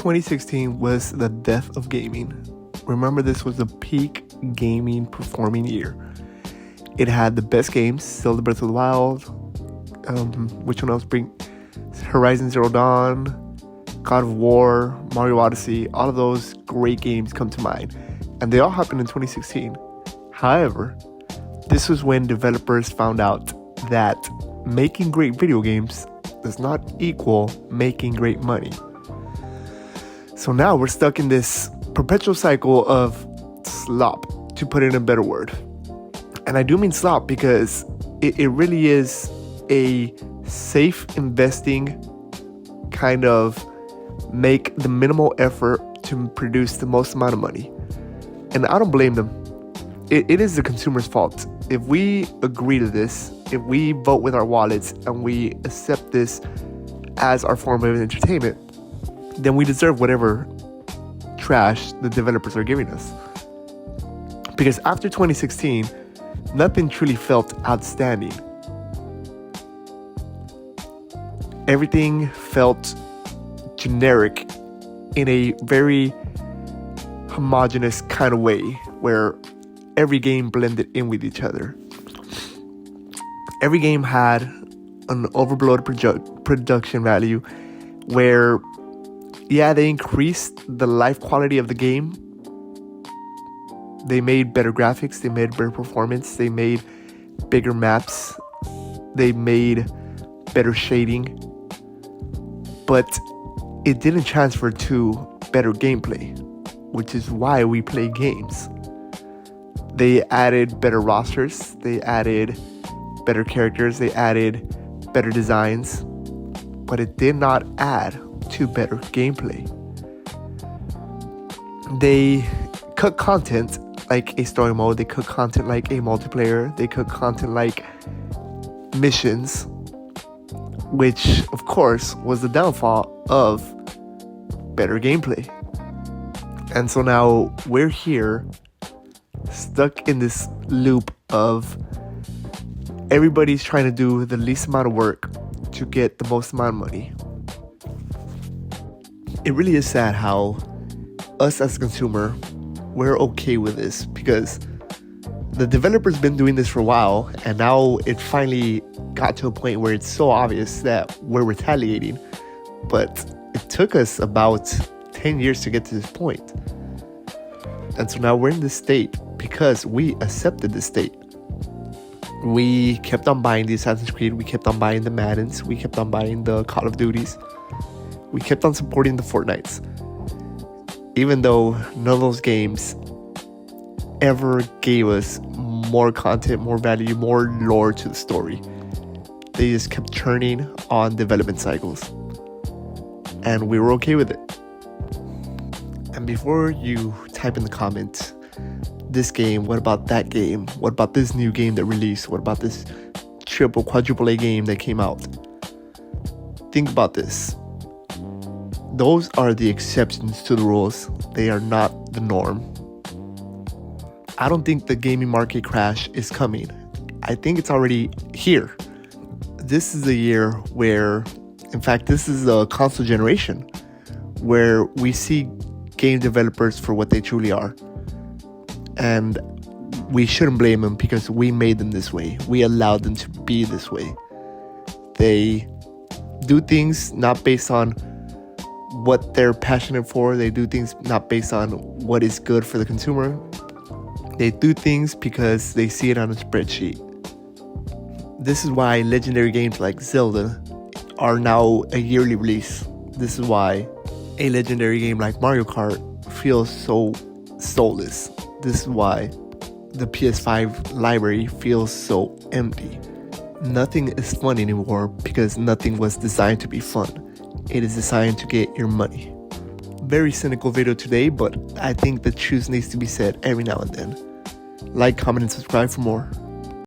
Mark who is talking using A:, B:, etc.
A: 2016 was the death of gaming. Remember, this was the peak gaming performing year. It had the best games, Zelda Breath of the Wild, which one else Horizon Zero Dawn, God of War, Mario Odyssey, all of those great games come to mind. And they all happened in 2016. However, this was when developers found out that making great video games does not equal making great money. So now we're stuck in this perpetual cycle of slop, to put it in a better word. And I do mean slop because it really is a safe investing kind of make the minimal effort to produce the most amount of money. And I don't blame them. It is the consumer's fault. If we agree to this, if we vote with our wallets and we accept this as our form of entertainment, then we deserve whatever trash the developers are giving us. Because after 2016, nothing truly felt outstanding. Everything felt generic in a very homogeneous kind of way where every game blended in with each other. Every game had an overbloated production value where, yeah, they increased the life quality of the game. They made better graphics, they made better performance, they made bigger maps, they made better shading, but it didn't transfer to better gameplay, which is why we play games. They added better rosters, they added better characters, they added better designs, but it did not add to better gameplay. They cut content like a story mode, they cut content like a multiplayer, they cut content like missions, which of course was the downfall of better gameplay. And so now we're here stuck in this loop of everybody's trying to do the least amount of work to get the most amount of money. It really is sad how us as a consumer, we're okay with this because the developer's been doing this for a while and now it finally got to a point where it's so obvious that we're retaliating. But it took us about 10 years to get to this point. And so now we're in this state because we accepted this state. We kept on buying the Assassin's Creed, we kept on buying the Maddens, we kept on buying the Call of Duties, we kept on supporting the Fortnites. Even though none of those games ever gave us more content, more value, more lore to the story. They just kept churning on development cycles. And we were okay with it. And before you type in the comments, this game, what about that game? What about this new game that released? What about this triple, quadruple A game that came out? Think about this. Those are the exceptions to the rules. They are not the norm. I don't think the gaming market crash is coming. I think it's already here. This is a year where, in fact, this is a console generation where we see game developers for what they truly are. And we shouldn't blame them because we made them this way. We allowed them to be this way. They do things not based on what they're passionate for. They do things not based on what is good for the consumer. They do things because they see it on a spreadsheet. This is why legendary games like Zelda are now a yearly release. This is why a legendary game like Mario Kart feels so soulless. This is why the PS5 library feels so empty. Nothing is fun anymore because nothing was designed to be fun. It is designed to get your money. Very cynical video today, but I think the truth needs to be said every now and then. Like, comment, and subscribe for more.